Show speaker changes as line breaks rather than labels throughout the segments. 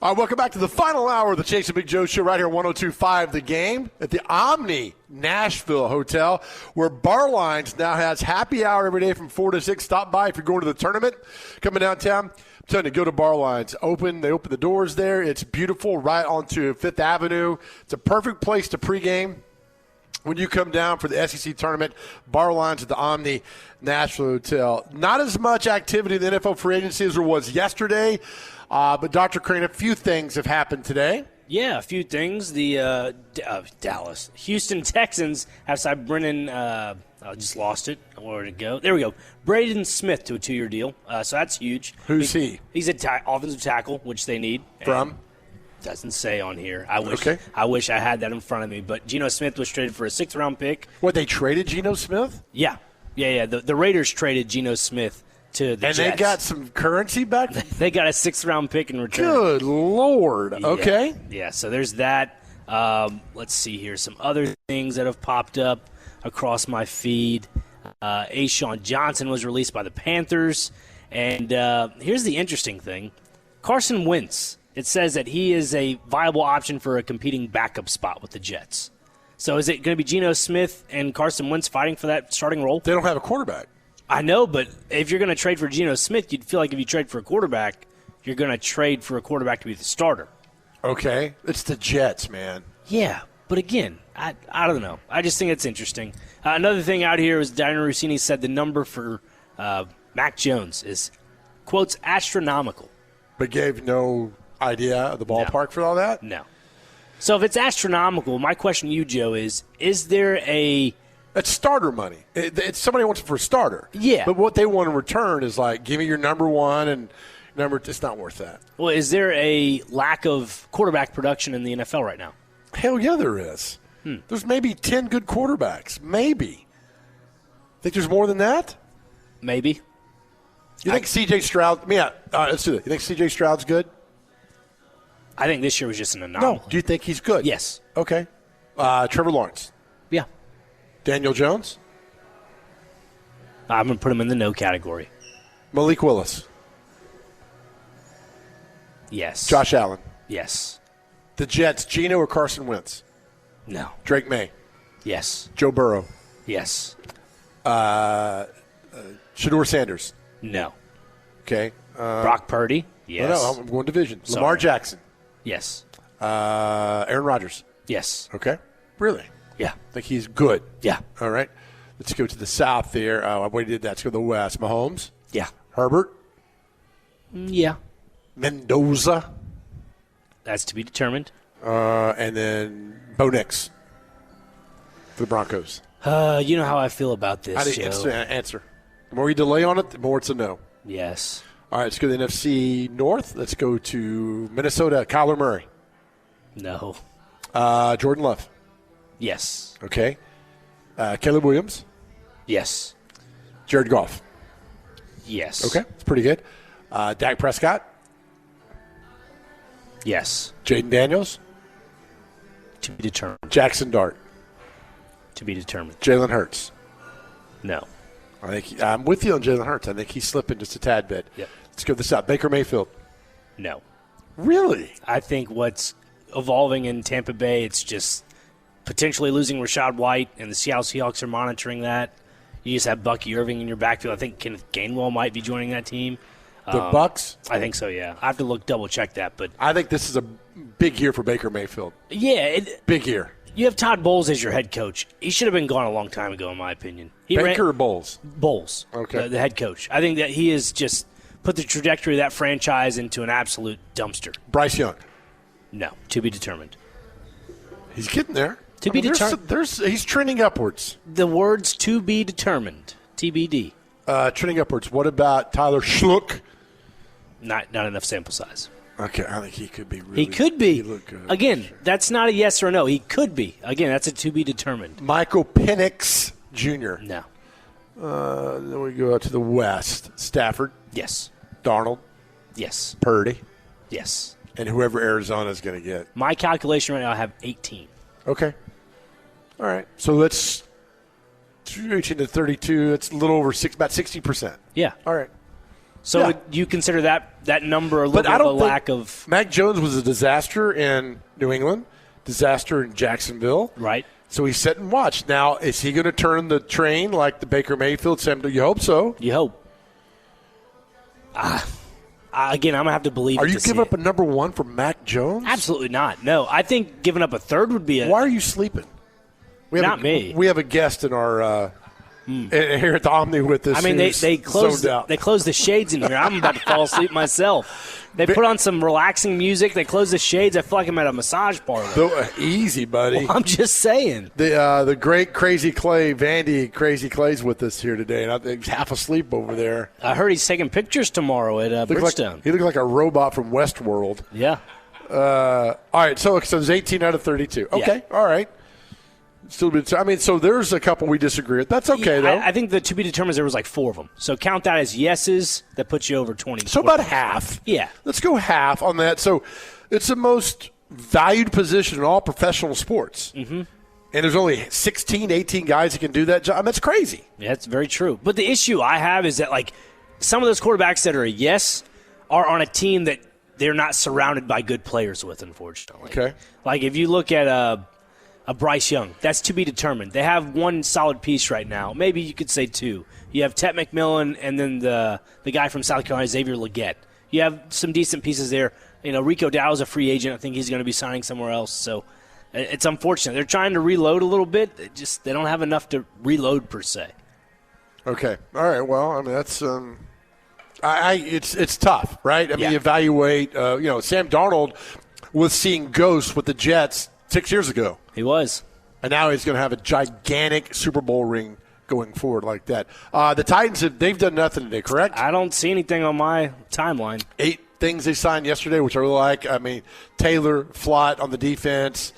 All right, welcome back to the final hour of the Chase and Big Joe Show right here on 102.5 The Game at the Omni Nashville Hotel, where Barlines now has happy hour every day from 4 to 6. Stop by if you're going to the tournament coming downtown. I'm telling you, go to Barlines. They open the doors there. It's beautiful right onto 5th Avenue. It's a perfect place to pregame when you come down for the SEC tournament. Barlines at the Omni Nashville Hotel. Not as much activity in the NFL free agency as there was yesterday. But, Dr. Crane, a few things have happened today.
Yeah, a few things. The Houston Texans have signed Brennan. I just lost it. Where did it go? There we go. Braden Smith to a 2-year deal. So that's huge.
Who's he?
He's an offensive tackle, which they need.
From?
Doesn't say on here. I wish I had that in front of me. But Geno Smith was traded for a 6th-round pick.
What, they traded Geno Smith?
Yeah. The Raiders traded Geno Smith to the Jets.
And they got some currency back?
They got a 6th-round pick in return.
Good Lord. Okay.
Yeah, so there's that. Let's see here. Some other things that have popped up across my feed. Ashawn Johnson was released by the Panthers. And here's the interesting thing. Carson Wentz, it says that he is a viable option for a competing backup spot with the Jets. So is it going to be Geno Smith and Carson Wentz fighting for that starting role?
They don't have a quarterback.
I know, but if you're going to trade for Geno Smith, you'd feel like if you trade for a quarterback, you're going to trade for a quarterback to be the starter.
Okay. It's the Jets, man.
Yeah, but again, I don't know. I just think it's interesting. Another thing out here is Diana Rossini said the number for Mac Jones is, quotes, astronomical.
But gave no idea of the ballpark for all that?
No. So if it's astronomical, my question to you, Joe, is there a...
It's starter money. It's somebody wants it for a starter.
Yeah.
But what they want in return is like, give me your number one and number. It's not worth that.
Well, is there a lack of quarterback production in the NFL right now?
Hell yeah, there is. There's maybe 10 good quarterbacks. Maybe. Think there's more than that?
Maybe.
You think C.J. Stroud? Yeah. All right, let's do it. You think C.J. Stroud's good?
I think this year was just an anomaly.
No. Do you think he's good?
Yes.
Okay. Trevor Lawrence.
Yeah.
Daniel Jones?
I'm going to put him in the no category.
Malik Willis?
Yes.
Josh Allen?
Yes.
The Jets, Geno or Carson Wentz?
No.
Drake May?
Yes.
Joe Burrow?
Yes.
Shador Sanders?
No.
Okay.
Brock Purdy? Yes.
No, I'm going division.
Sorry.
Lamar Jackson?
Yes.
Aaron Rodgers?
Yes.
Okay. Really?
Yeah.
I think he's good.
Yeah.
All right. Let's go to the south there. We did that. Let's go to the west. Mahomes?
Yeah.
Herbert?
Yeah.
Mendoza?
That's to be determined.
And then Bo Nix for the Broncos.
You know how I feel about this,
How do you
Joe.
answer? The more you delay on it, the more it's a no.
Yes.
All right, let's go to the NFC North. Let's go to Minnesota. Kyler Murray.
No.
Jordan Love.
Yes.
Okay. Caleb Williams.
Yes.
Jared Goff.
Yes.
Okay, it's pretty good. Dak Prescott.
Yes.
Jaden Daniels.
To be determined.
Jackson Dart.
To be determined.
Jalen Hurts.
No.
I think I'm with you on Jalen Hurts. I think he's slipping just a tad bit.
Yep.
Let's go this out. Baker Mayfield.
No.
Really?
I think what's evolving in Tampa Bay, it's just potentially losing Rashad White, and the Seattle Seahawks are monitoring that. You just have Bucky Irving in your backfield. I think Kenneth Gainwell might be joining that team.
The Bucks?
I think so, yeah. I have to double check that. But
I think this is a big year for Baker Mayfield.
Yeah.
Big year.
You have Todd Bowles as your head coach. He should have been gone a long time ago, in my opinion.
Baker or Bowles?
Bowles.
Okay.
The head coach. I think that he has just put the trajectory of that franchise into an absolute dumpster.
Bryce Young?
No. To be determined.
He's getting there.
To be determined.
He's trending upwards.
The words to be determined. TBD.
Trending upwards. What about Tyler Schluck?
Not enough sample size.
Okay, I think he could be really
He could be.
He look good.
Again, that's not a yes or no. He could be. Again, that's a to be determined.
Michael Penix Jr.
No.
Then we go out to the west. Stafford.
Yes.
Darnold.
Yes.
Purdy.
Yes.
And whoever Arizona is going to get.
My calculation right now, I have 18.
Okay. All right. So let's 18 to 32. It's a little over about 60%.
Yeah.
All right.
So
Yeah.
would you consider that number a little
But I
bit of
don't
a
think
lack of
Mac Jones was a disaster in New England, disaster in Jacksonville.
right?
So he sat and watched. Now, is he going to turn the train like the Baker Mayfield? Sam, do you hope so?
You hope. Again, I'm gonna have to believe.
Are
it
you
to see
giving up
it.
a number one for Mac Jones?
Absolutely not. No, I think giving up a third would be a.
Why are you sleeping? We have
Not me.
We have a guest in our here at the Omni with us.
I mean,
who's
they closed
zoned out.
they closed the shades in here. I'm about to fall asleep myself. They put on some relaxing music. They closed the shades. I feel like I'm at a massage parlor.
Easy, buddy.
I'm just saying.
The great Crazy Clay, Vandy Crazy Clay's with us here today, and I think he's half asleep over there.
I heard he's taking pictures tomorrow at Bridgestone.
He looked like a robot from Westworld.
Yeah.
All right, so it's 18 out of 32. Okay, all right. Still, so there's a couple we disagree with. That's okay, though.
I think the to be determined there was like 4 of them. So count that as yeses. That puts you over 20.
So about half.
Yeah.
Let's go half on that. So it's the most valued position in all professional sports. Mm-hmm. And there's only 16, 18 guys that can do that job. That's crazy.
Yeah, that's very true. But the issue I have is that, like, some of those quarterbacks that are a yes are on a team that they're not surrounded by good players with, unfortunately.
Okay.
Like, if you look at a Bryce Young, that's to be determined. They have one solid piece right now. Maybe you could say 2. You have Tet McMillan and then the guy from South Carolina, Xavier Legette. You have some decent pieces there. You know, Rico Dowd's a free agent. I think he's going to be signing somewhere else. So it's unfortunate. They're trying to reload a little bit. They don't have enough to reload per se.
Okay. All right. Well, I mean, that's it's tough, right? I mean,
Yeah.
you evaluate. Sam Darnold was seeing ghosts with the Jets 6 years ago,
He was.
and now he's going to have a gigantic Super Bowl ring going forward like that. The Titans they've done nothing today, correct?
I don't see anything on my timeline.
8 things they signed yesterday, which I really like. I mean, Taylor, Flott on the defense,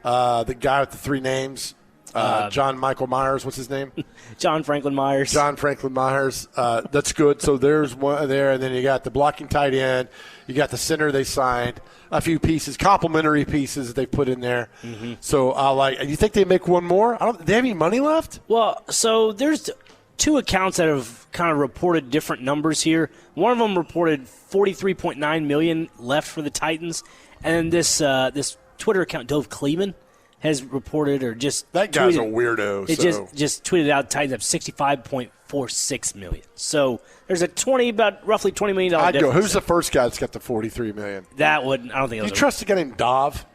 the guy with the 3 names. John Michael Myers, what's his name?
John Franklin Myers.
John Franklin Myers. That's good. So there's one there, and then you got the blocking tight end. You got the center they signed. A few pieces, complimentary pieces that they put in there. Mm-hmm. So you think they make one more? Do they have any money left?
Well, so there's 2 accounts that have kind of reported different numbers here. One of them reported $43.9 million left for the Titans, and then this Twitter account, Dove Kleeman, has reported or just
That guy's
tweeted,
a weirdo.
It just tweeted out Titans have $65.46 million. So there's about roughly $20 million
I'd
difference.
go. Who's the first guy that's got the $43 million?
That would I don't think.
You trust a guy named Dov?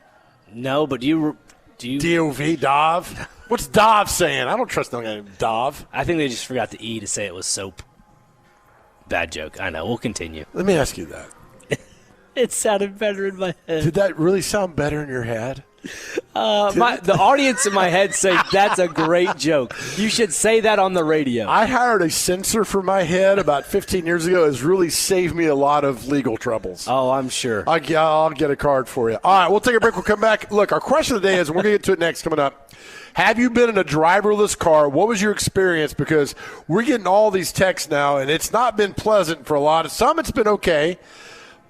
No, but do you?
D-O-V, Dov? What's Dov saying? I don't trust no guy named Dov.
I think they just forgot the E to say it was soap. Bad joke. I know. We'll continue.
Let me ask you that.
It sounded better in my head.
Did that really sound better in your head?
The audience in my head say that's a great joke. You should say that on the radio.
I hired a censor for my head about 15 years ago. It's really saved me a lot of legal troubles.
Oh, I'm sure.
I'll get a card for you. All right, we'll take a break. We'll come back. Look, our question of the day is, and we're going to get to it next coming up. Have you been in a driverless car? What was your experience? Because we're getting all these texts now, and it's not been pleasant for a lot. Some it's been okay,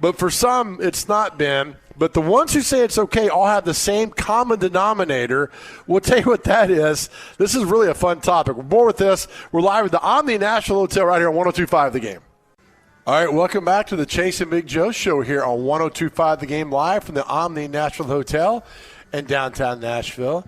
but for some it's not been. But the ones who say it's okay all have the same common denominator. We'll tell you what that is. This is really a fun topic. We're more with this. We're live at the Omni National Hotel right here on 102.5 The Game. All right, welcome back to the Chase and Big Joe show here on 102.5 The Game, live from the Omni National Hotel in downtown Nashville.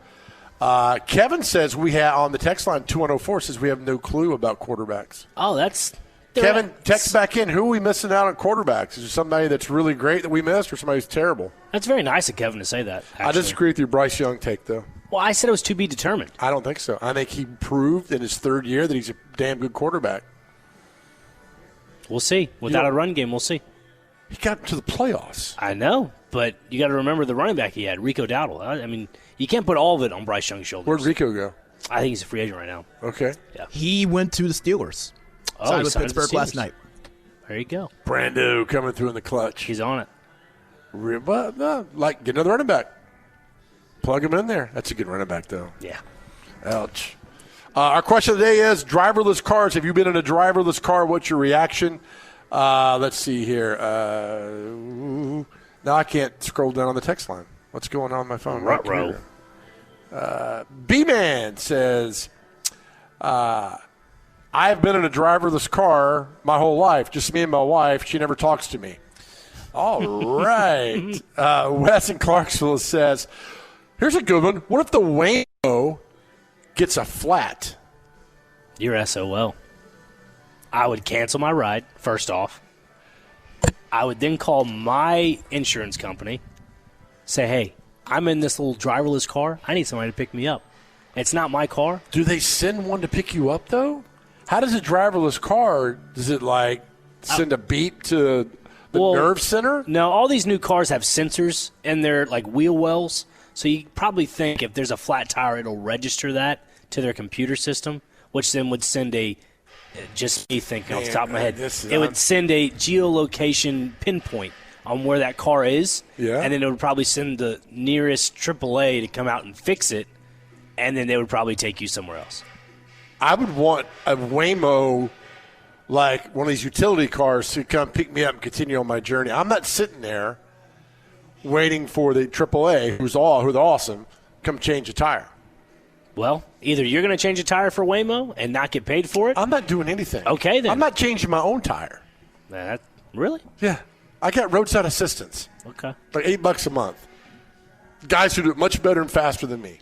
Kevin says we have, on the text line 2104, says we have no clue about quarterbacks.
Oh, that's
Kevin, text back in. Who are we missing out on quarterbacks? Is there somebody that's really great that we missed or somebody who's terrible?
That's very nice of Kevin to say that, actually.
I disagree with your Bryce Young take, though.
Well, I said it was to be determined.
I don't think so. I think he proved in his 3rd year that he's a damn good quarterback.
We'll see. Without a run game, we'll see.
He got to the playoffs.
I know, but you got to remember the running back he had, Rico Dowdle. I mean, you can't put all of it on Bryce Young's shoulders.
Where'd Rico go?
I think he's a free agent right now.
Okay.
Yeah.
He went to the Steelers. Signed with Pittsburgh last night.
There you go.
Brando coming through in the clutch.
He's on it.
Get another running back. Plug him in there. That's a good running back, though.
Yeah.
Ouch. Our question of the day is driverless cars. Have you been in a driverless car? What's your reaction? Let's see here. Now I can't scroll down on the text line. What's going on my phone?
Ruh-roh.
B-Man says, I've been in a driverless car my whole life, just me and my wife. She never talks to me. All right. Wes in Clarksville says, here's a good one. What if the Waymo gets a flat?
You're SOL. I would cancel my ride, first off. I would then call my insurance company, say, hey, I'm in this little driverless car. I need somebody to pick me up. It's not my car.
Do they send one to pick you up, though? How does a driverless car, does it, send a beep to the nerve center?
No, all these new cars have sensors in their, wheel wells. So you probably think if there's a flat tire, it'll register that to their computer system, which then would send just me thinking off the top of my head, it would send a geolocation pinpoint on where that car is, and then it would probably send the nearest AAA to come out and fix it, and then they would probably take you somewhere else.
I would want a Waymo, like one of these utility cars, to come pick me up and continue on my journey. I'm not sitting there waiting for the AAA, who's awesome, come change a tire.
Well, either you're going to change a tire for Waymo and not get paid for it.
I'm not doing anything.
Okay, then.
I'm not changing my own tire.
Really?
Yeah. I got roadside assistance.
Okay.
Like $8 a month. Guys who do it much better and faster than me.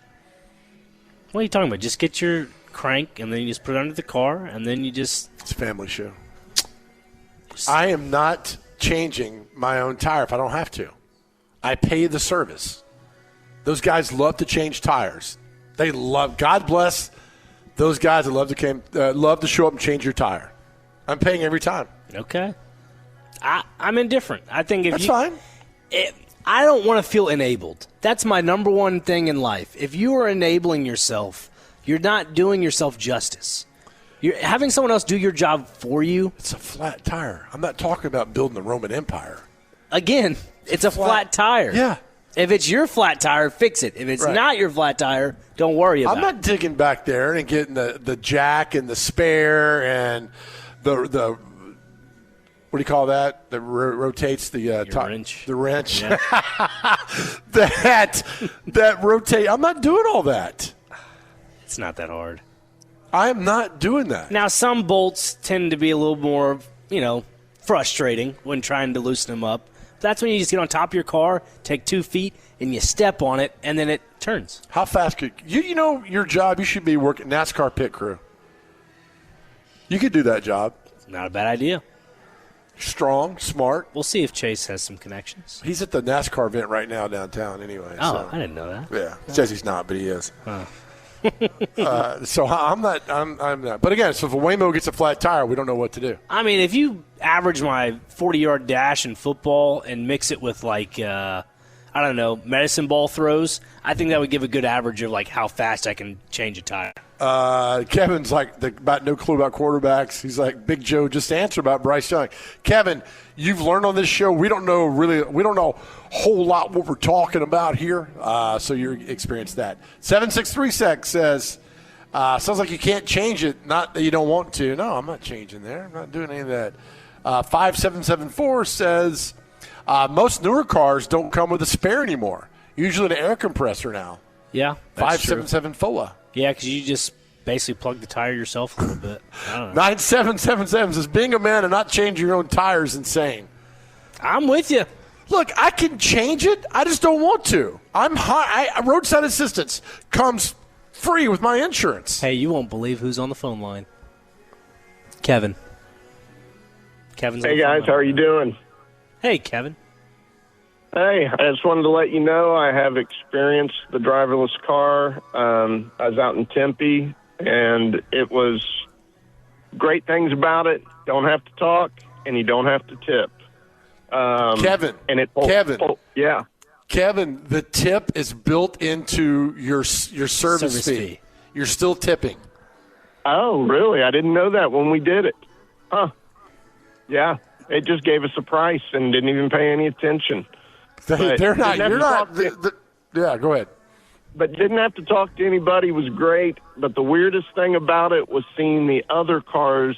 What are you talking about? Just get your crank, and then you just put it under the car, and then you just...
It's a family show. I am not changing my own tire if I don't have to. I pay the service. Those guys love to change tires. They love, God bless those guys that love to show up and change your tire. I'm paying every time.
Okay. I'm indifferent. I think
That's fine.
I don't want to feel enabled. That's my number one thing in life. If you are enabling yourself, you're not doing yourself justice. You're having someone else do your job for you.
It's a flat tire. I'm not talking about building the Roman Empire.
Again, it's a flat tire.
Yeah.
If it's your flat tire, fix it. If it's not your flat tire, don't worry about it.
I'm not digging back there and getting the jack and the spare and the what do you call that? That rotates the
wrench.
The wrench.
Yeah.
that rotate. I'm not doing all that.
It's not that hard.
I am not doing that.
Now, some bolts tend to be a little more, frustrating when trying to loosen them up. That's when you just get on top of your car, take 2 feet, and you step on it, and then it turns.
How fast could you know your job? You should be working NASCAR pit crew. You could do that job.
Not a bad idea.
Strong, smart.
We'll see if Chase has some connections.
He's at the NASCAR event right now downtown anyway.
Oh,
so.
I didn't know that.
Yeah. He says he's not, but he is.
Huh.
So I'm not. But again, so if a Waymo gets a flat tire, we don't know what to do.
I mean, if you average my 40-yard dash in football and mix it with, medicine ball throws, I think that would give a good average of, how fast I can change a tire.
Kevin's about no clue about quarterbacks. He's like, Big Joe, just answer about Bryce Young. Kevin, you've learned on this show, we don't know a whole lot what we're talking about here. So you experienced that. 763 says, sounds like you can't change it. Not that you don't want to. No, I'm not changing there. I'm not doing any of that. 5774 says, most newer cars don't come with a spare anymore. Usually an air compressor now.
Yeah, that's
5774.
Yeah, because you just basically plug the tire yourself a little bit. I don't know.
9777 says, being a man and not changing your own tire is insane.
I'm with you.
Look, I can change it. I just don't want to. Roadside assistance comes free with my insurance.
Hey, you won't believe who's on the phone line. Kevin. Kevin's on the phone line.
Hey, guys. How are you doing?
Hey, Kevin.
Hey, I just wanted to let you know I have experienced the driverless car. I was out in Tempe, and it was great things about it. Don't have to talk, and you don't have to tip.
Kevin,
yeah.
Kevin, the tip is built into your service fee. You're still tipping.
Oh, really? I didn't know that when we did it. Huh. Yeah, it just gave us a price and didn't even pay any attention.
They're not. You're not. Yeah, go ahead.
But didn't have to talk to anybody. Was great. But the weirdest thing about it was seeing the other cars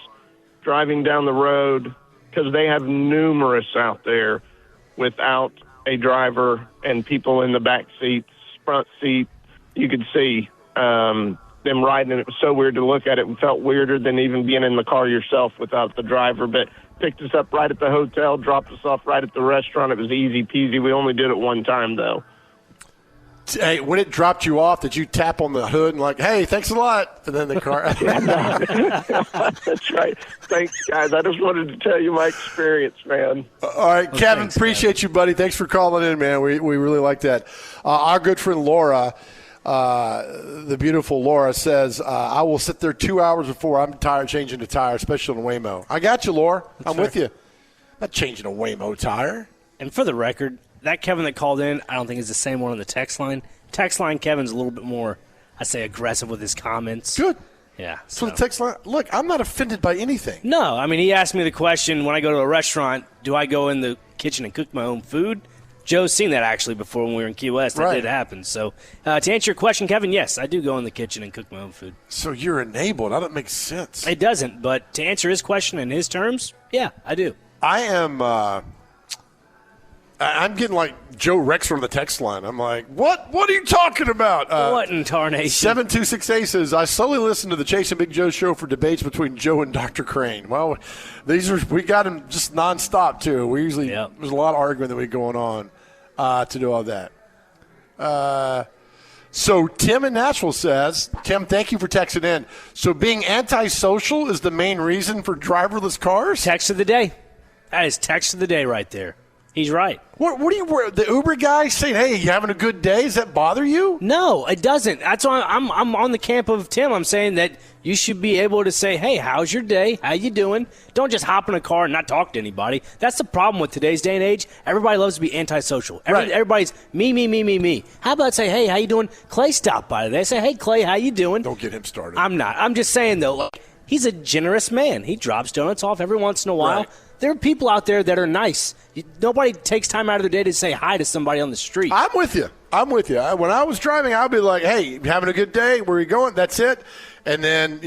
driving down the road, because they have numerous out there without a driver and people in the back seats, front seat. You could see, them riding, and it was so weird to look at. It felt weirder than even being in the car yourself without the driver. But picked us up right at the hotel, dropped us off right at the restaurant. It was easy peasy. We only did it one time, though.
Hey, when it dropped you off, did you tap on the hood and like, hey, thanks a lot? And then the car.
That's right. Thanks, guys. I just wanted to tell you my experience, man.
All right, Kevin, thanks, appreciate you, buddy. Thanks for calling in, man. We really like that. Our good friend Laura, the beautiful Laura, says, I will sit there 2 hours before I'm tired changing the tire, especially on a Waymo. I got you, Laura. I'm with you. I'm not changing a Waymo tire.
And for the record, that Kevin that called in, I don't think is the same one on the text line. Text line Kevin's a little bit more, I say, aggressive with his comments.
Good.
Yeah.
So the text line, look, I'm not offended by anything.
No, I mean, he asked me the question, when I go to a restaurant, do I go in the kitchen and cook my own food? Joe's seen that actually before when we were in Key West. That did happen. So to answer your question, Kevin, yes, I do go in the kitchen and cook my own food.
So you're enabled. That doesn't make sense.
It doesn't, but to answer his question in his terms, yeah, I do.
I am I'm getting like Joe Rex from the text line. I'm like, what? What are you talking about?
What in tarnation?
726A says, I slowly listen to the Chase and Big Joe show for debates between Joe and Dr. Crane. Well, we got them just nonstop, too. We usually, there's a lot of argument that we going on to do all that. So Tim in Nashville says, Tim, thank you for texting in. So being antisocial is the main reason for driverless cars?
Text of the day. That is text of the day right there. He's right.
What do you wear? The Uber guy saying, hey, you having a good day? Does that bother you?
No, it doesn't. That's why I'm on the camp of Tim. I'm saying that you should be able to say, hey, how's your day? How you doing? Don't just hop in a car and not talk to anybody. That's the problem with today's day and age. Everybody loves to be antisocial. Everybody's me. How about say, hey, how you doing? Clay stopped by today. Say, hey, Clay, how you doing?
Don't get him started.
I'm not. I'm just saying, though, like, he's a generous man. He drops donuts off every once in a while.
Right.
There are people out there that are nice. Nobody takes time out of their day to say hi to somebody on the street.
I'm with you. When I was driving, I'd be like, hey, having a good day? Where are you going? That's it. And then,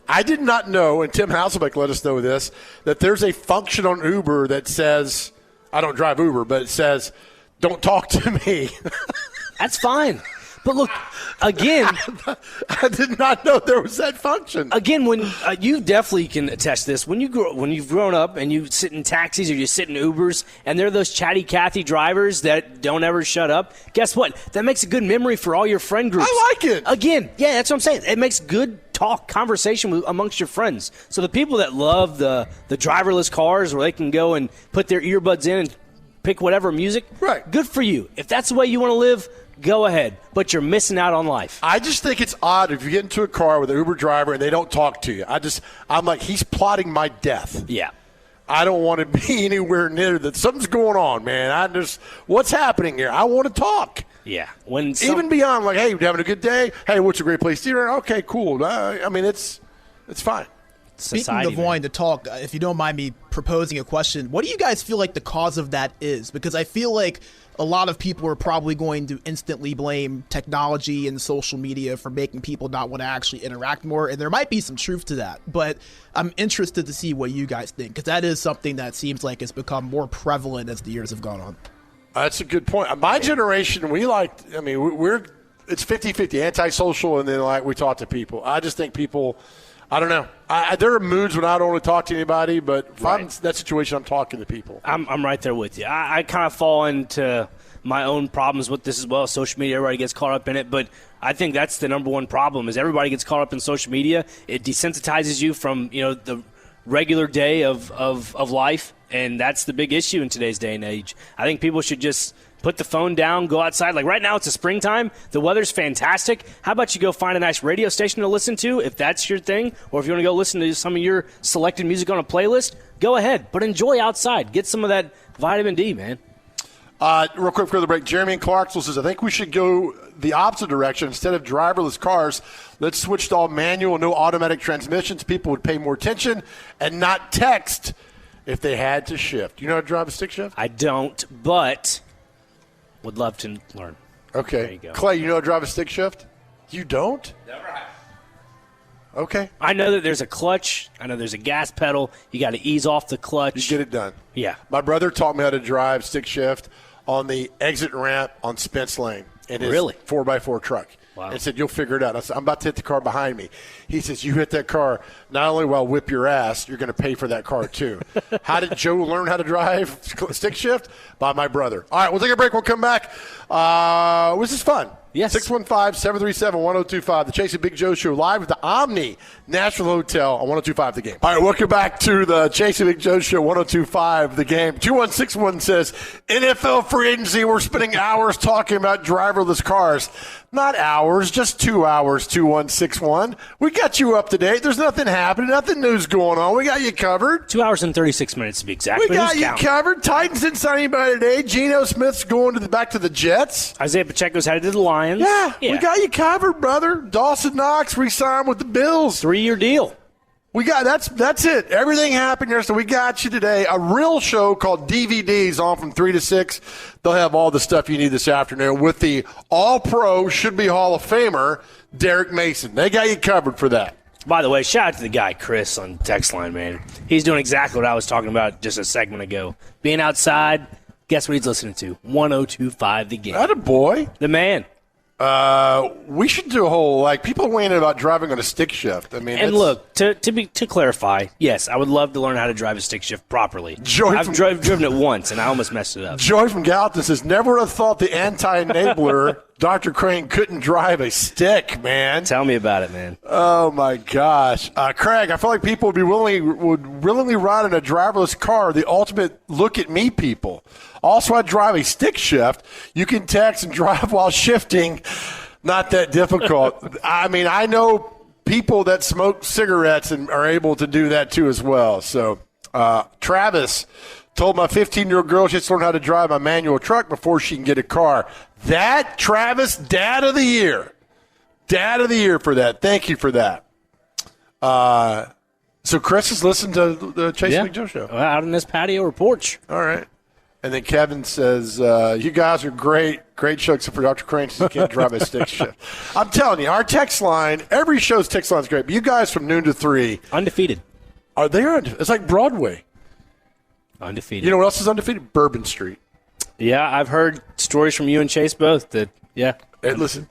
I did not know, and Tim Hasselbeck let us know this, that there's a function on Uber that says, I don't drive Uber, but it says, don't talk to me.
That's fine. But look, again,
I did not know there was that function.
Again, when you definitely can attest to this, when you've grown up and you sit in taxis or you sit in Ubers, and they're those chatty Cathy drivers that don't ever shut up. Guess what? That makes a good memory for all your friend groups.
I like it.
Again, yeah, that's what I'm saying. It makes good conversation amongst your friends. So the people that love the driverless cars where they can go and put their earbuds in and pick whatever music,
right? Good
for you. If that's the way you want to live, go ahead, but you're missing out on life.
I just think it's odd if you get into a car with an Uber driver and they don't talk to you. I'm like, he's plotting my death.
Yeah.
I don't want to be anywhere near that. Something's going on, man. What's happening here? I want to talk.
Yeah.
Even beyond, like, hey, you having a good day? Hey, what's a great place to eat? Okay, cool. It's fine.
Speaking of wanting to talk, if you don't mind me proposing a question, what do you guys feel like the cause of that is? Because I feel like a lot of people are probably going to instantly blame technology and social media for making people not want to actually interact more, and there might be some truth to that. But I'm interested to see what you guys think, because that is something that seems like it's become more prevalent as the years have gone on.
That's a good point. My generation, it's 50-50, antisocial, and then we talk to people. I just think people, I don't know. There are moods when I don't want to talk to anybody, but if I'm in that situation, I'm talking to people.
I'm right there with you. I kind of fall into my own problems with this as well. Social media, everybody gets caught up in it, but I think that's the number one problem is everybody gets caught up in social media. It desensitizes you from the regular day of life, and that's the big issue in today's day and age. I think people should just put the phone down, go outside. Like right now, it's a springtime. The weather's fantastic. How about you go find a nice radio station to listen to if that's your thing, or if you want to go listen to some of your selected music on a playlist, go ahead. But enjoy outside. Get some of that vitamin D, man.
Real quick before the break, Jeremy in Clarksville says, I think we should go the opposite direction. Instead of driverless cars, let's switch to all manual, no automatic transmissions. People would pay more attention and not text if they had to shift. You know how to drive a stick shift?
I don't, but would love to learn.
Okay.
There you go.
Clay, you know how to drive a stick shift? You don't?
Never have.
Okay.
I know that there's a clutch. I know there's a gas pedal. You got to ease off the clutch.
You get it done.
Yeah.
My brother taught me how to drive stick shift on the exit ramp on Spence Lane in his 4x4 truck. and said, "You'll figure it out." I said, "I'm about to hit the car behind me." He says, "You hit that car, not only will I whip your ass, you're going to pay for that car too." How did Joe learn how to drive stick shift? By my brother. All right, we'll take a break. We'll come back. This is fun.
Yes.
615-737-1025. The Chasing Big Joe Show live at the Omni Nashville Hotel on 1025 The Game. All right, welcome back to the Chasing Big Joe Show, 1025 The Game. 2161 says, NFL free agency, we're spending hours talking about driverless cars. Not hours, just 2 hours, 2161. We got you up to date. There's nothing happening, nothing news going on. We got you covered.
2 hours and 36 minutes to be exact.
We got you covered. Titans didn't sign anybody today. Geno Smith's going back to the Jets.
Isaiah Pacheco's headed to the Lions.
Yeah, we got you covered, brother. Dawson Knox re-signed with the Bills.
3-year deal.
We got that's it. Everything happened here, so we got you today. A real show called DVDs on from 3 to 6. They'll have all the stuff you need this afternoon with the All-Pro, should-be Hall of Famer, Derek Mason. They got you covered for that.
By the way, shout out to the guy, Chris, on the text line, man. He's doing exactly what I was talking about just a segment ago. Being outside, guess what he's listening to? 1025 The Game.
Attaboy.
The man.
We should do a whole, people weighing in about driving on a stick shift. I mean,
and look, to clarify, yes, I would love to learn how to drive a stick shift properly. I've driven it once, and I almost messed it up.
Joy from Gallatin says, never would have thought the anti-enabler, Dr. Crane, couldn't drive a stick, man.
Tell me about it, man.
Oh, my gosh. Craig, I feel like people would willingly ride in a driverless car, the ultimate look-at-me people. Also, I drive a stick shift. You can text and drive while shifting. Not that difficult. I mean, I know people that smoke cigarettes and are able to do that too as well. So, Travis told my 15-year-old girl she has to learn how to drive my manual truck before she can get a car. That, Travis, Dad of the Year. Dad of the Year for that. Thank you for that. So Chris has listened to the Chasing Big Joe Show.
Out in this patio or porch.
All right. And then Kevin says, you guys are great show except for Dr. Crane says you can't drive a stick shift. I'm telling you, our text line, every show's text line is great, but you guys from noon to 3.
Undefeated.
Are they undefeated? It's like Broadway.
Undefeated.
You know what else is undefeated? Bourbon Street.
Yeah, I've heard stories from you and Chase both that, yeah.
Hey, listen,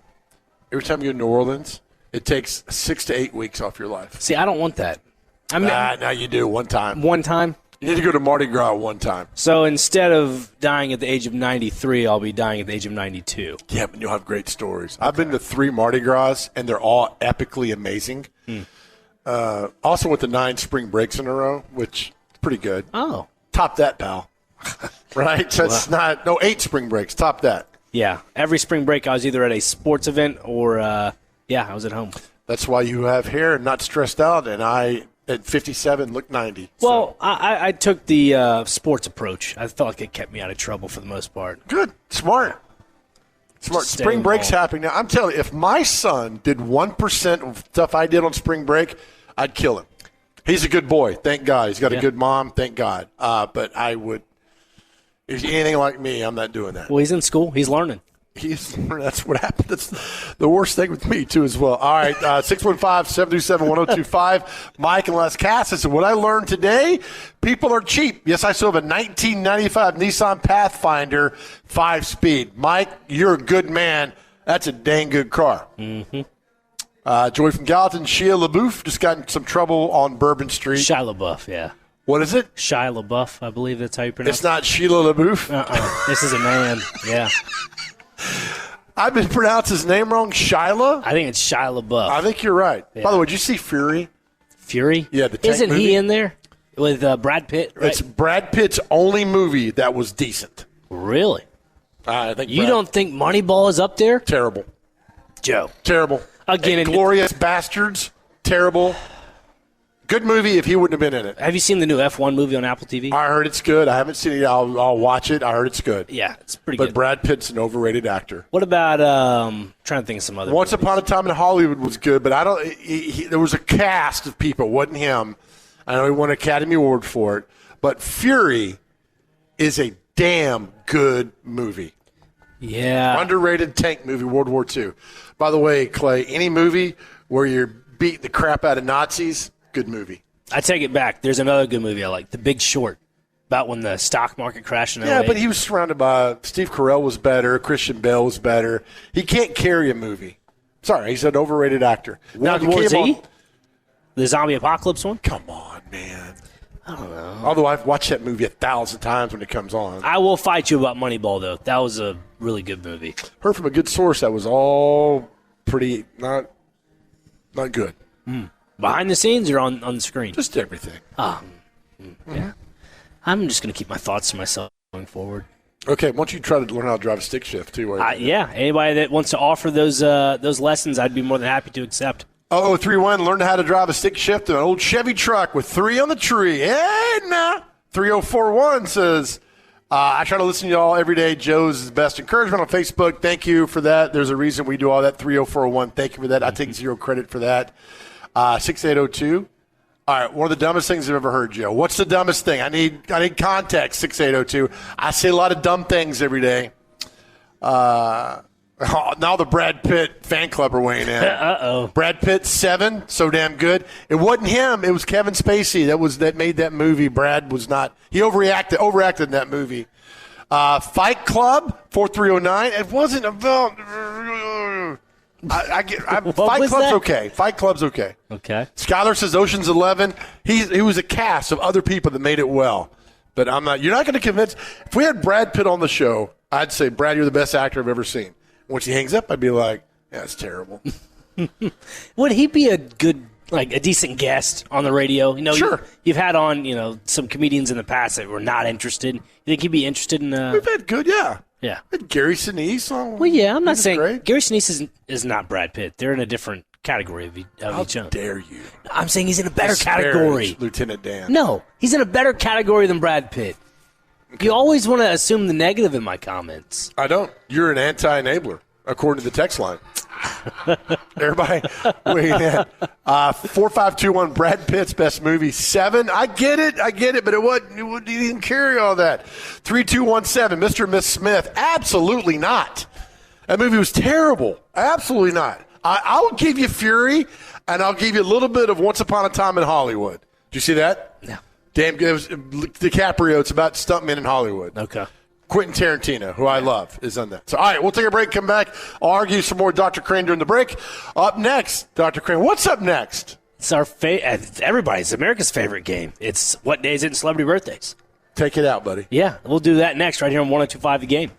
every time you go to New Orleans, it takes 6 to 8 weeks off your life.
See, I don't want that. I mean,
now you do one time.
One time?
You need to go to Mardi Gras one time.
So instead of dying at the age of 93, I'll be dying at the age of 92.
Yeah, but you'll have great stories. Okay. I've been to 3 Mardi Gras, and they're all epically amazing. Also went to 9 spring breaks in a row, which is pretty good.
Oh.
Top that, pal. Right? So it's not – 8 spring breaks. Top that.
Yeah. Every spring break I was either at a sports event or, I was at home.
That's why you have hair and not stressed out, and I – at 57, look 90.
Well, so. I took the sports approach. I felt like it kept me out of trouble for the most part.
Good. Smart. Spring break's happening now. I'm telling you, if my son did 1% of stuff I did on spring break, I'd kill him. He's a good boy. Thank God. He's got a good mom. Thank God. But I would – if he's anything like me, I'm not doing that.
Well, he's in school. He's learning.
That's what happened. That's the worst thing with me, too, as well. All right, 615-727-1025. Mike and Les Cass said, what I learned today, people are cheap. Yes, I still have a 1995 Nissan Pathfinder 5-speed. Mike, you're a good man. That's a dang good car. Mm-hmm. Joy from Gallatin, Shia LaBeouf just got in some trouble on Bourbon Street.
Shia LaBeouf, yeah.
What is it?
Shia LaBeouf, I believe that's how you pronounce it.
It's not Sheila LaBeouf?
This is a man, yeah.
I've been pronounced his name wrong. Shyla?
I think it's Shia LaBeouf.
I think you're right.
Yeah.
By the way, did you see Fury?
Fury?
Yeah, the tank
Isn't
movie?
he in there with Brad Pitt? Right?
It's Brad Pitt's only movie that was decent.
Really?
I think
you don't think Moneyball is up there?
Terrible.
Joe.
Terrible.
Again,
Glorious Bastards. Terrible. Good movie if he wouldn't have been in it.
Have you seen the new F1 movie on Apple TV?
I heard it's good. I haven't seen it. I'll watch it. I heard it's good.
Yeah, it's pretty good.
But Brad Pitt's an overrated actor.
What about trying to think of some other
Once
movies.
Upon a Time in Hollywood was good, but I don't. There was a cast of people. It wasn't him. I know he won an Academy Award for it. But Fury is a damn good movie.
Yeah.
Underrated tank movie, World War II. By the way, Clay, any movie where you're beating the crap out of Nazis, good movie.
I take it back. There's another good movie I like, The Big Short, about when the stock market crashed in 08.
Yeah, but he was surrounded by Steve Carell was better, Christian Bale was better. He can't carry a movie. Sorry, he's an overrated actor.
World War Z? The zombie apocalypse one?
Come on, man. I don't know. Although I've watched that movie 1,000 times when it comes on.
I will fight you about Moneyball, though. That was a really good movie.
Heard from a good source that was all pretty not good.
Behind the scenes or on the screen?
Just everything.
Yeah. I'm just going to keep my thoughts to myself going forward.
Okay, why don't you try to learn how to drive a stick shift, too?
Yeah, anybody that wants to offer those lessons, I'd be more than happy to accept.
0031, learn how to drive a stick shift in an old Chevy truck with 3 on the tree. Hey, now. 3041 says, I try to listen to y'all every day. Joe's best encouragement on Facebook. Thank you for that. There's a reason we do all that. 3041, thank you for that. I take zero credit for that. 6802. All right, one of the dumbest things I've ever heard, Joe. What's the dumbest thing? I need context, 6802. I say a lot of dumb things every day. Now the Brad Pitt fan club are weighing in.
Uh-oh.
Brad Pitt, 7, so damn good. It wasn't him. It was Kevin Spacey that made that movie. Brad was not. He overacted in that movie. Fight Club, 4309. It wasn't about. Fight Club's
that?
okay. Fight Club's okay.
Okay.
Skylar says Ocean's 11. He was a cast of other people that made it well. But I'm not. You're not going to convince. If we had Brad Pitt on the show, I'd say, Brad, you're the best actor I've ever seen. Once he hangs up, I'd be like, yeah, it's terrible.
Would he be a decent guest on the radio?
Sure.
You've had on, some comedians in the past that were not interested. You think he'd be interested in?
We've had good, yeah.
Yeah.
We had Gary Sinise.
Well, yeah, I'm not saying
great.
Gary Sinise is not Brad Pitt. They're in a different category of each other.
How dare you?
I'm saying he's in a better category.
Lieutenant Dan.
No, he's in a better category than Brad Pitt. Okay. You always want to assume the negative in my comments.
I don't. You're an anti-enabler, according to the text line. Everybody, wait, 4521, Brad Pitt's best movie, 7. I get it, but he didn't carry all that. 3217, Mr. and Miss Smith, absolutely not. That movie was terrible. Absolutely not. I'll give you Fury, and I'll give you a little bit of Once Upon a Time in Hollywood. Did you see that?
No.
Damn good. It was DiCaprio. It's about stuntmen in Hollywood.
Okay.
Quentin Tarantino, who I love, is on that. So, all right, we'll take a break, come back. I'll argue some more Dr. Crane during the break. Up next, Dr. Crane, what's up next?
It's our everybody's America's favorite game. It's What Day Is It in Celebrity Birthdays.
Take it out, buddy.
Yeah, we'll do that next right here on 102.5 The Game.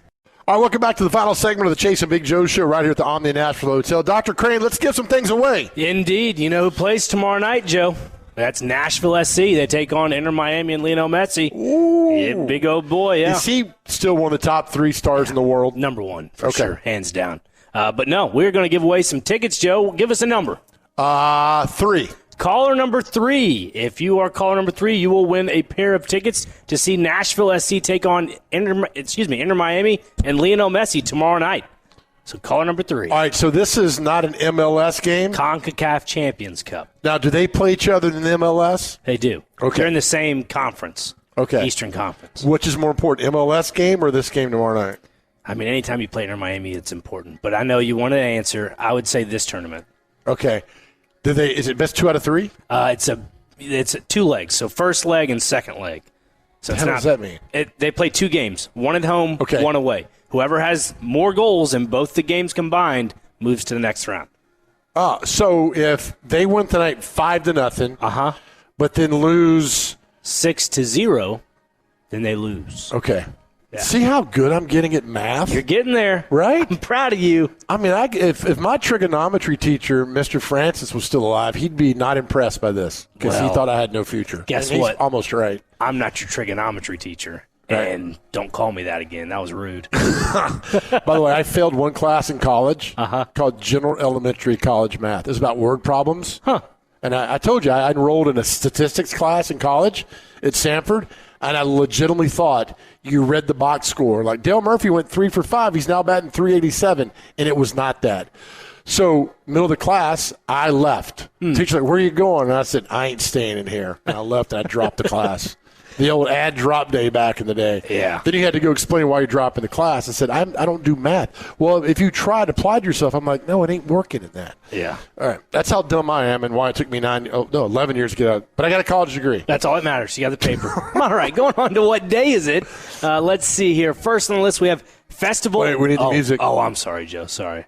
All right, welcome back to the final segment of the Chase and Big Joe Show right here at the Omni Nashville Hotel. Dr. Crane, let's give some things away.
Indeed. You know who plays tomorrow night, Joe? That's Nashville SC. They take on Inter Miami and Lionel Messi.
Ooh.
Yeah, big old boy, yeah.
Is he still one of the top 3 stars in the world?
Number 1, for sure, hands down. But no, we're going to give away some tickets, Joe. Give us a number.
3.
Caller number 3. If you are caller number 3, you will win a pair of tickets to see Nashville SC take on Inter Miami and Lionel Messi tomorrow night. So caller number 3.
All right, so this is not an MLS game?
CONCACAF Champions Cup.
Now, do they play each other in the MLS?
They do.
Okay.
They're in the same conference.
Okay.
Eastern Conference.
Which is more important, MLS game or this game tomorrow night?
I mean, anytime you play Inter Miami, it's important. But I know you wanted to answer. I would say this tournament.
Okay. Is it best 2 out of 3?
It's 2 legs. So first leg and second leg. So
What does that mean?
They play 2 games. 1 at home,
Okay.
1 away. Whoever has more goals in both the games combined moves to the next round.
So if they win tonight 5-0, but then lose
6-0, then they lose.
Okay.
Yeah.
See how good I'm getting at math?
You're getting there.
Right?
I'm proud of you.
I mean, if my trigonometry teacher, Mr. Francis, was still alive, he'd be not impressed by this because he thought I had no future.
Guess
and
what?
He's almost right.
I'm not your trigonometry teacher.
Right.
And don't call me that again. That was rude.
By the way, I failed one class in college called General Elementary College Math. It was about word problems. And I told you, I enrolled in a statistics class in college at Sanford, and I legitimately thought you read the box score. Like, Dale Murphy went 3 for 5. He's now batting .387, and it was not that. So, middle of the class, I left. Teacher's like, where are you going? And I said, I ain't staying in here. And I left, and I dropped the class. The old add drop day back in the day.
Yeah.
Then you had to go explain why you're dropping the class. I said, I don't do math. Well, if you tried, applied yourself, I'm like, no, it ain't working in that.
Yeah.
All right. That's how dumb I am and why it took me 11 years to get out. But I got a college degree.
That's all that matters. You got the paper. All right, going on to what day is it? Let's see here. First on the list, we have Festival.
Wait, we need the music.
Oh, I'm sorry, Joe. Sorry.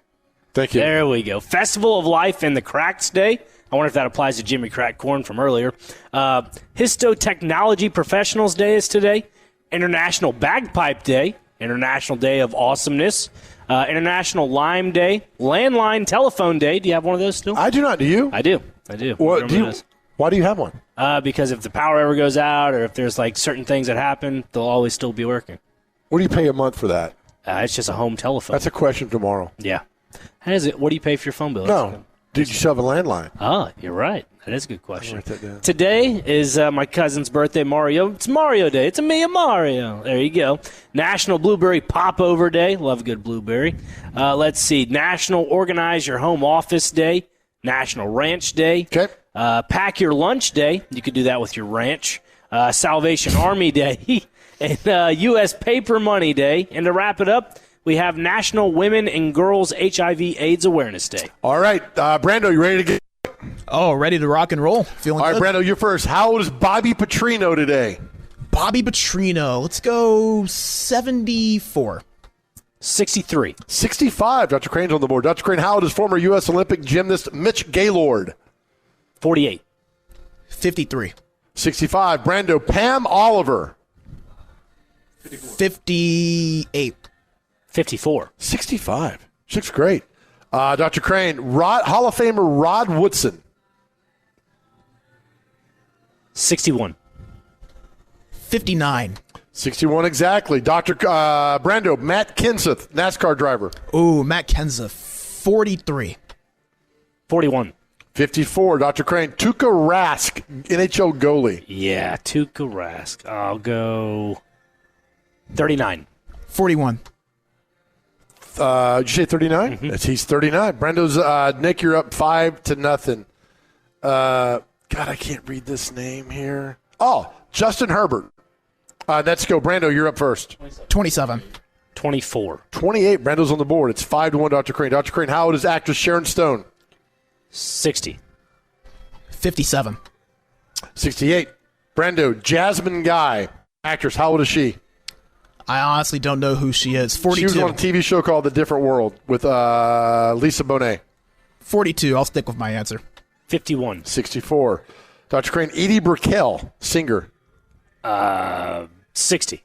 Thank you.
There we go. Festival of Life and the Cracks Day. I wonder if that applies to Jimmy Crack Corn from earlier. Histotechnology Professionals Day is today. International Bagpipe Day. International Day of Awesomeness. International Lime Day. Landline Telephone Day. Do you have one of those still?
I do not. Do you?
I do.
Well, why do you have one?
Because if the power ever goes out or if there's like certain things that happen, they'll always still be working.
What do you pay a month for that?
It's just a home telephone.
That's a question tomorrow.
Yeah. How is it? What do you pay for your phone bill?
No. Did you still have a landline?
You're right. That is a good question.
I'll write that down.
Today is my cousin's birthday, Mario. It's Mario Day. It's a me and Mario. There you go. National Blueberry Popover Day. Love a good blueberry. Let's see. National Organize Your Home Office Day. National Ranch Day.
Okay.
Pack Your Lunch Day. You could do that with your ranch. Salvation Army Day. And U.S. Paper Money Day. And to wrap it up, we have National Women and Girls HIV/AIDS Awareness Day.
All right. Brando, you ready to get?
Oh, ready to rock and roll. Feeling
All right,
good.
Brando, you're first. How old is Bobby Petrino today?
Bobby Petrino. Let's go 74.
63.
65. Dr. Crane's on the board. Dr. Crane, how old is former U.S. Olympic gymnast Mitch Gaylord?
48.
53.
65. Brando, Pam Oliver.
58.
54.
65. She looks great. Dr. Crane, Hall of Famer Rod Woodson.
61.
59.
61 exactly. Dr. Brando, Matt Kenseth, NASCAR driver.
Ooh, Matt Kenseth. 43.
41.
54. Dr. Crane, Tuukka Rask, NHL goalie.
Yeah, Tuukka Rask. I'll go 39.
41.
Did you say 39?
Mm-hmm.
He's 39. Brando's, Nick, you're up 5-0. God, I can't read this name here. Oh, Justin Herbert. Let's go. Brando, you're up first.
27.
24.
28. Brando's on the board. It's 5-1, Dr. Crane. Dr. Crane, how old is actress Sharon Stone?
60.
57.
68. Brando, Jasmine Guy, actress, how old is she?
I honestly don't know who she is. 42.
She was on a TV show called The Different World with Lisa Bonet.
42. I'll stick with my answer.
51.
64. Dr. Crane, Edie Brickell, singer.
60.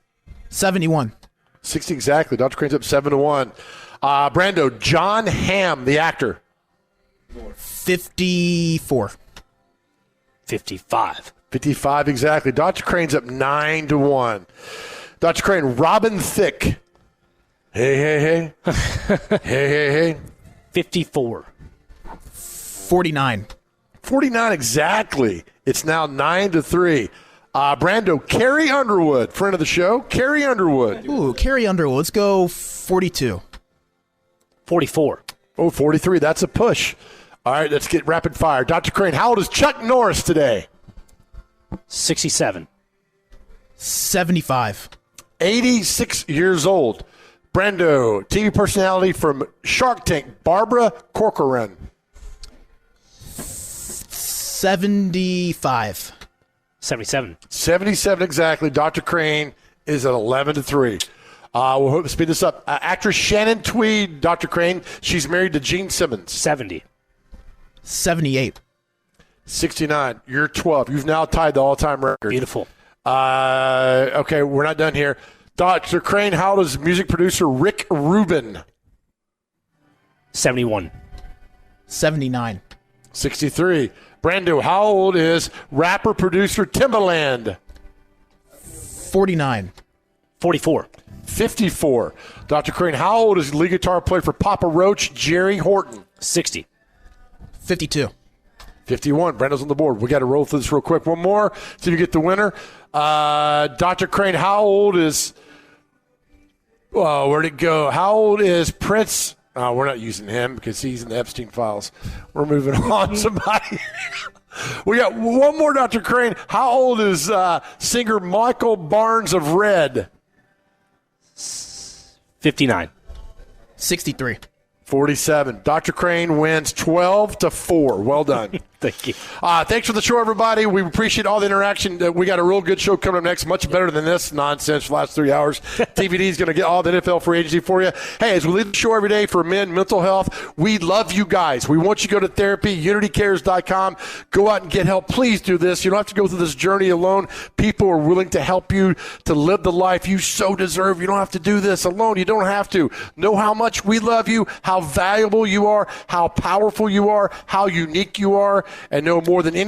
71.
60 exactly. Dr. Crane's up 7-1. Brando, John Hamm, the actor.
54.
55.
55 exactly. Dr. Crane's up 9-1. Dr. Crane, Robin Thicke. Hey. hey.
54.
49.
49 exactly. It's now 9-3. Brando, Carrie Underwood, friend of the show. Carrie Underwood.
Ooh, Carrie Underwood. Let's go 42.
44.
Oh, 43. That's a push. All right, let's get rapid fire. Dr. Crane, how old is Chuck Norris today?
67.
75.
86 years old. Brando, TV personality from Shark Tank, Barbara Corcoran.
75.
77.
77 exactly. Dr. Crane is at 11-3. We'll hope to speed this up. Actress Shannon Tweed, Dr. Crane, she's married to Gene Simmons.
70.
78.
69. You're 12. You've now tied the all-time record.
Beautiful.
Okay, we're not done here. Dr. Crane, how old is music producer Rick Rubin?
71.
79.
63. Brando, how old is rapper producer Timbaland?
49.
44.
54. Dr. Crane, how old is lead guitar player for Papa Roach, Jerry Horton?
60.
52.
51. Brando's on the board. We got to roll through this real quick. One more, see if you get the winner. Dr. Crane, how old is where'd it go? How old is Prince? We're not using him because he's in the Epstein files. We're moving on. Somebody. We got one more, Dr. Crane. How old is singer Michael Barnes of Red?
59.
63.
47. Dr. Crane wins 12-4. Well done.
Thank you.
Thanks for the show, everybody. We appreciate all the interaction. We got a real good show coming up next, much better than this nonsense for the last 3 hours. TVD is going to get all the NFL free agency for you. Hey, as we leave the show every day for men, mental health, we love you guys. We want you to go to therapy, unitycares.com. Go out and get help. Please do this. You don't have to go through this journey alone. People are willing to help you to live the life you so deserve. You don't have to do this alone. You don't have to. Know how much we love you, how valuable you are, how powerful you are, how unique you are, and know more than anything